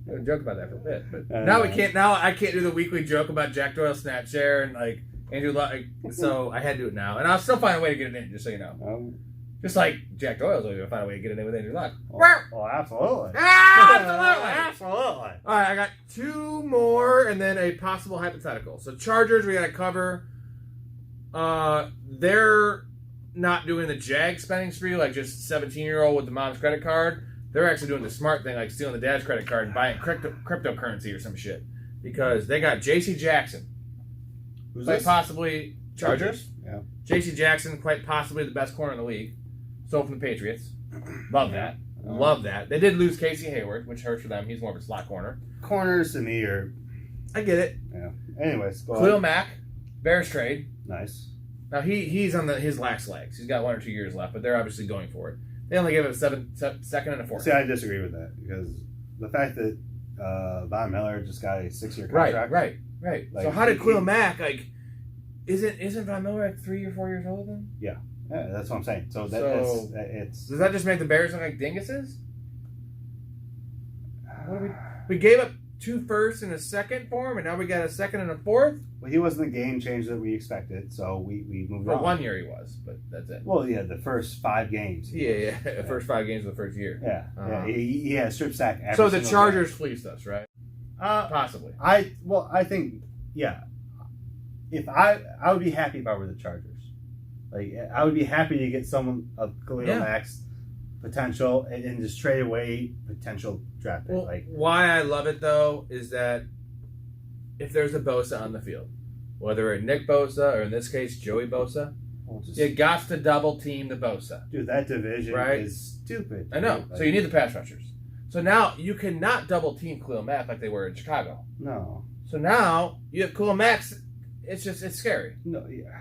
Speaker 2: We joke about that for a bit, but now we can't. Now I can't do the weekly joke about Jack Doyle snap share and like Andrew Luck. So I had to do it now, and I'll still find a way to get it in, just so you know. Just like Jack Doyle's always gonna find a way to get it in with Andrew Luck.
Speaker 1: Oh, absolutely.
Speaker 2: Absolutely. All right, I got two more, and then a possible hypothetical. So Chargers, we got to cover. They're not doing the Jag spending spree like just 17-year-old with the mom's credit card. They're actually doing the smart thing, like stealing the dad's credit card and buying cryptocurrency or some shit. Because they got J.C. Jackson.
Speaker 1: Who's
Speaker 2: quite
Speaker 1: this?
Speaker 2: possibly Chargers.
Speaker 1: Yeah.
Speaker 2: J.C. Jackson, quite possibly the best corner in the league. Sold from the Patriots. Love that. Love that. They did lose Casey Hayward, which hurts for them. He's more of a slot corner.
Speaker 1: Corners to me are...
Speaker 2: I get it.
Speaker 1: Yeah. Anyways, go
Speaker 2: Khalil
Speaker 1: ahead.
Speaker 2: Mack, Bears trade.
Speaker 1: Nice.
Speaker 2: Now, he's on his last legs. He's got 1 or 2 years left, but they're obviously going for it. They only gave it a second and a fourth.
Speaker 1: See, I disagree with that, because the fact that Von Miller just got a 6-year contract.
Speaker 2: Right.
Speaker 1: Like,
Speaker 2: so how did Khalil Mack, isn't Von Miller like 3 or 4 years older than him?
Speaker 1: Yeah, that's what I'm saying. So it's...
Speaker 2: Does that just make the Bears look like dinguses? We gave up 2 firsts and a second for him, and now we got a second and a fourth?
Speaker 1: Well, he wasn't the game changer that we expected, so we moved on.
Speaker 2: For 1 year he was, but that's it.
Speaker 1: Well, yeah, the first 5 games.
Speaker 2: Yeah. The first 5 games of the first year.
Speaker 1: Yeah, he had a strip sack every
Speaker 2: So the
Speaker 1: single
Speaker 2: Chargers
Speaker 1: game.
Speaker 2: fleeced us, right? Possibly.
Speaker 1: I think, yeah. If I would be happy if I were the Chargers. Like, I would be happy to get someone of Khalil Mack's potential and just trade away potential draft pick.
Speaker 2: Well, why I love it, though, is that if there's a Bosa on the field, whether it's Nick Bosa or in this case Joey Bosa, you got to double team the Bosa.
Speaker 1: Dude, that division is stupid.
Speaker 2: I know. So you need the pass rushers. So now you cannot double team Khalil Mack like they were in Chicago.
Speaker 1: No.
Speaker 2: So now you have Khalil Mack. It's scary.
Speaker 1: No, yeah.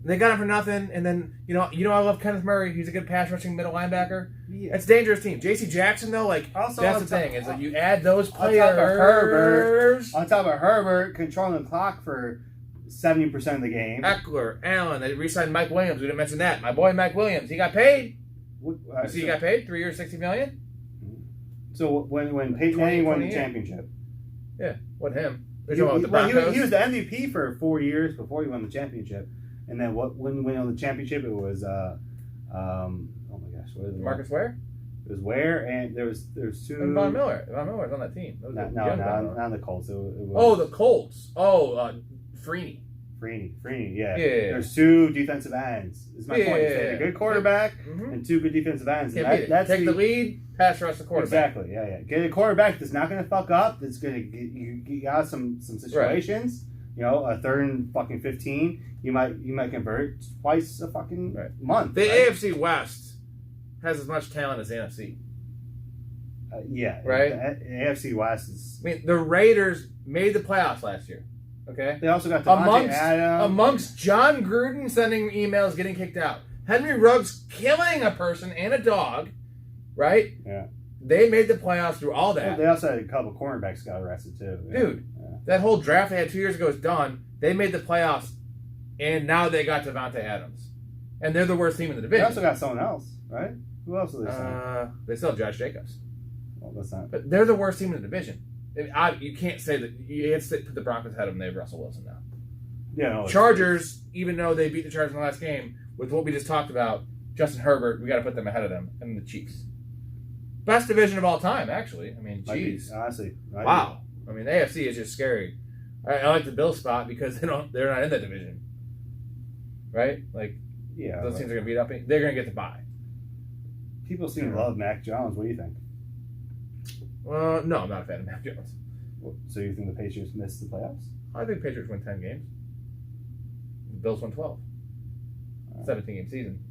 Speaker 2: They got him for nothing, and then I love Kenneth Murray. He's a good pass rushing middle linebacker.
Speaker 1: Yeah.
Speaker 2: It's a dangerous team. J.C. Jackson though,
Speaker 1: also
Speaker 2: that's the thing is that you add those players
Speaker 1: on top of Herbert controlling the clock for 70% of the game.
Speaker 2: Eckler, Allen. They re-signed Mike Williams. We didn't mention that. My boy Mike Williams. He got paid. He got paid 3 years, $60 million.
Speaker 1: So when Peyton Manning won the championship,
Speaker 2: yeah, what him?
Speaker 1: He was the MVP for 4 years before he won the championship. And then when he won the championship, it was oh my gosh, what is it?
Speaker 2: Marcus Ware?
Speaker 1: It was Ware, and there was 2.
Speaker 2: And Von Miller. Von Miller was on that team.
Speaker 1: No, not the Colts. It
Speaker 2: was, the Colts. Freeney.
Speaker 1: Freeney, yeah.
Speaker 2: There's
Speaker 1: 2 defensive ends. This is my point. They had a good quarterback and 2 good defensive ends.
Speaker 2: That's take the lead, pass rush the quarterback.
Speaker 1: Exactly, yeah. Get a quarterback that's not going to fuck up. That's going to get you got some situations. Right. A 3rd and fucking 15. You might convert twice a fucking month.
Speaker 2: The AFC West has as much talent as the NFC.
Speaker 1: Yeah.
Speaker 2: Right?
Speaker 1: The AFC West is...
Speaker 2: I mean, the Raiders made the playoffs last year. Okay.
Speaker 1: They also got Devontae Adams.
Speaker 2: Amongst John Gruden sending emails, getting kicked out, Henry Ruggs killing a person and a dog, right?
Speaker 1: Yeah.
Speaker 2: They made the playoffs through all that.
Speaker 1: Well, they also had a couple cornerbacks got arrested too.
Speaker 2: Dude, that whole draft they had 2 years ago is done. They made the playoffs, and now they got Devontae Adams, and they're the worst team in the division.
Speaker 1: They also got someone else, right? Who else did they sign?
Speaker 2: They still have Josh Jacobs.
Speaker 1: Well, that's not.
Speaker 2: But they're the worst team in the division. You can't say that. You have to put the Broncos ahead of them. They have Russell Wilson now.
Speaker 1: Yeah. No,
Speaker 2: Chargers, even though they beat the Chargers in the last game, with what we just talked about, Justin Herbert, we got to put them ahead of them, and the Chiefs. Best division of all time, actually. I mean, jeez.
Speaker 1: Honestly.
Speaker 2: Wow. I mean, the AFC is just scary. I like the Bills spot because they're not in that division, right? Like,
Speaker 1: yeah,
Speaker 2: those teams are going to beat up. They're going to get the bye.
Speaker 1: People seem to love Mac Jones. What do you think?
Speaker 2: No, I'm not a fan of Mac Jones.
Speaker 1: So you think the Patriots missed the playoffs?
Speaker 2: I think Patriots win 10 games. The Bills won 12. 17-game season.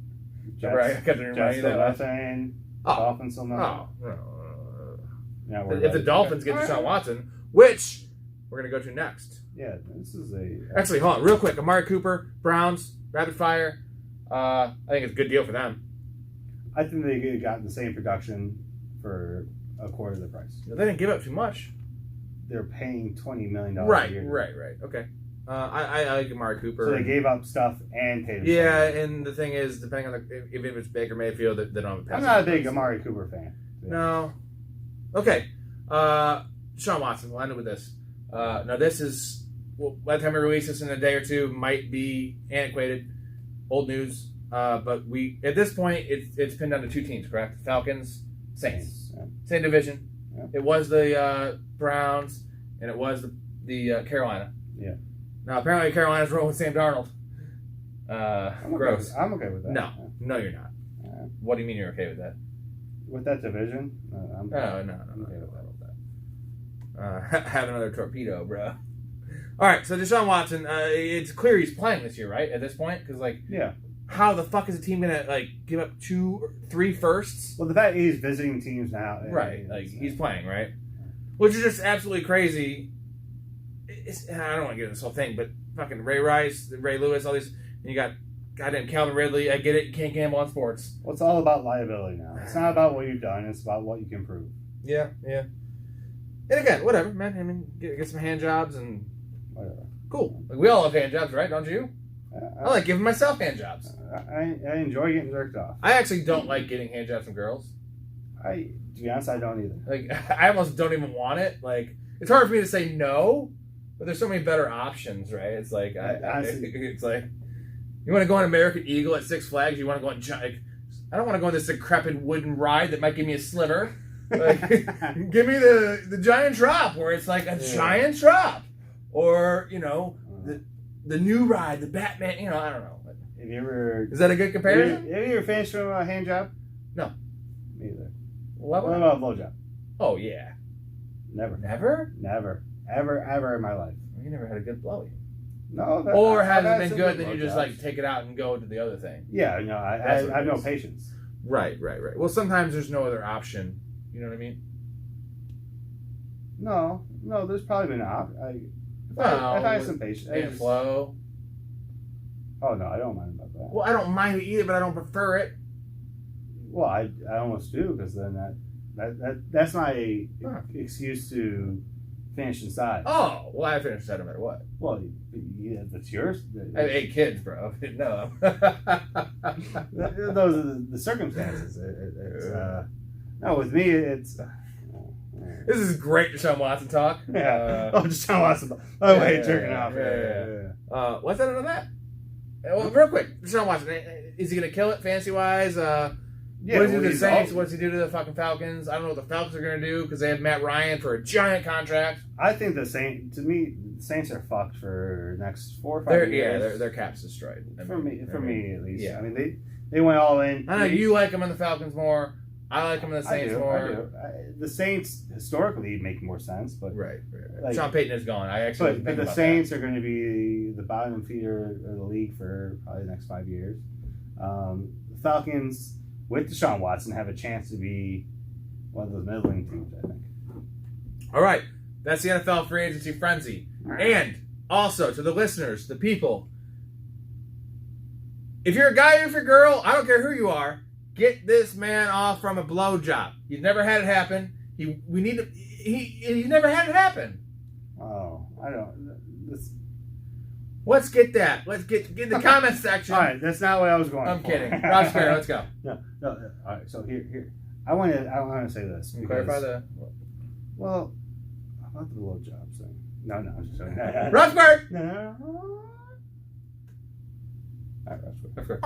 Speaker 1: Jets,
Speaker 2: I kept reminding you that.
Speaker 1: Dolphins still not.
Speaker 2: No. If the Dolphins get Deshaun Watson, which we're going to go to next.
Speaker 1: Yeah, this is
Speaker 2: Actually, hold on, real quick. Amari Cooper, Browns, rapid fire. I think it's a good deal for them.
Speaker 1: I think they got the same production for a quarter of the price.
Speaker 2: They didn't give up too much.
Speaker 1: They're paying $20 million a year.
Speaker 2: Right. Okay. I like Amari Cooper.
Speaker 1: So they gave up stuff and paid him.
Speaker 2: Yeah, and the thing is, depending on if it's Baker Mayfield, they don't have a pass.
Speaker 1: I'm not a big Amari Cooper fan.
Speaker 2: No. Okay. Deshaun Watson. We'll end it with this. Now, this is, by the time we release this in a day or two, might be antiquated, old news. But at this point, it's pinned down to two teams, correct? Falcons, Saints.
Speaker 1: Yeah.
Speaker 2: Same division.
Speaker 1: Yeah.
Speaker 2: It was the Browns, and it was the Carolina.
Speaker 1: Yeah.
Speaker 2: Now, apparently, Carolina's rolling with Sam Darnold. Gross.
Speaker 1: I'm okay with that.
Speaker 2: No, you're not. What do you mean you're okay with that?
Speaker 1: With that division? I'm
Speaker 2: okay with that. Have another torpedo, bro. All right, so Deshaun Watson, it's clear he's playing this year, right? At this point, because how the fuck is a team gonna give up 2 or 3 firsts?
Speaker 1: Well, the fact he's visiting teams now,
Speaker 2: right? He's playing, right? Which is just absolutely crazy. I don't want to get into this whole thing, but fucking Ray Rice, Ray Lewis, all these, and you got goddamn Calvin Ridley. I get it, you can't gamble on sports.
Speaker 1: Well, it's all about liability now. It's not about what you've done; it's about what you can prove.
Speaker 2: Yeah. And again, whatever, man. I mean, get some hand jobs and
Speaker 1: whatever.
Speaker 2: Cool. We all love hand jobs, right? Don't you? I like giving myself hand jobs.
Speaker 1: I enjoy getting jerked off.
Speaker 2: I actually don't like getting hand jobs from girls.
Speaker 1: To be honest, I don't either.
Speaker 2: I almost don't even want it. It's hard for me to say no, but there's so many better options, right? It's it's like, you want to go on American Eagle at Six Flags? You want to go on I don't want to go on this decrepit wooden ride that might give me a sliver. Give me the giant drop where it's like a giant drop, or the new ride, the Batman. I don't know.
Speaker 1: Have you ever?
Speaker 2: Is that a good comparison?
Speaker 1: Have you ever finished from a hand job?
Speaker 2: No.
Speaker 1: Me either.
Speaker 2: What
Speaker 1: about a blowjob?
Speaker 2: Oh yeah.
Speaker 1: Never. Ever in my life.
Speaker 2: You never had a good blowy.
Speaker 1: No.
Speaker 2: Or has it been good? Then you just take it out and go to the other thing.
Speaker 1: Yeah. I have no patience.
Speaker 2: Right. Well, sometimes there's no other option. You know what I mean?
Speaker 1: No. There's probably been an option. If I have some patience.
Speaker 2: And flow.
Speaker 1: Oh no, I don't mind about that.
Speaker 2: Well, I don't mind it either, but I don't prefer it.
Speaker 1: Well, I almost do, because then that's my excuse to finish inside.
Speaker 2: Oh, well, I finish inside no matter what.
Speaker 1: Well, that's yours.
Speaker 2: I have 8 kids, bro. No.
Speaker 1: Those are the circumstances. No, with me, it's.
Speaker 2: This is great Deshaun Watson talk.
Speaker 1: Yeah. Deshaun Watson. Oh, wait, jerking off.
Speaker 2: Yeah. What's that on that? Well, real quick, Deshaun Watson, is he going to kill it fantasy-wise? What does he do to the Saints? What does he do to the fucking Falcons? I don't know what the Falcons are going to do because they have Matt Ryan for a giant contract.
Speaker 1: I think the Saints are fucked for the next 4 or 5 years.
Speaker 2: Yeah, their cap's destroyed.
Speaker 1: For me at least.
Speaker 2: Yeah.
Speaker 1: I mean, they went all in.
Speaker 2: I know you like them in the Falcons more. I like them in the Saints more.
Speaker 1: I do. The Saints historically make more sense, but
Speaker 2: right. Sean Payton is gone.
Speaker 1: But the Saints are going to be the bottom feeder of the league for probably the next 5 years. The Falcons with Deshaun Watson have a chance to be one of those middling teams, I think.
Speaker 2: All right, that's the NFL free agency frenzy, and Also, to the listeners, the people, if you're a guy or if you're a girl, I don't care who you are, get this man off from a blowjob. He's never had it happen. He's never had it happen.
Speaker 1: Oh, I don't.
Speaker 2: Let's get that. Let's get in the comment section.
Speaker 1: All right, that's not what I was going.
Speaker 2: I'm
Speaker 1: for.
Speaker 2: kidding. Rob Square, let's go.
Speaker 1: No. All right, so here. I want to say this.
Speaker 2: Can you clarify the?
Speaker 1: Well, about the blowjobs thing. No, I'm just joking.
Speaker 2: Rob Square.
Speaker 1: No. All right, Rob Square.
Speaker 2: Rob Square.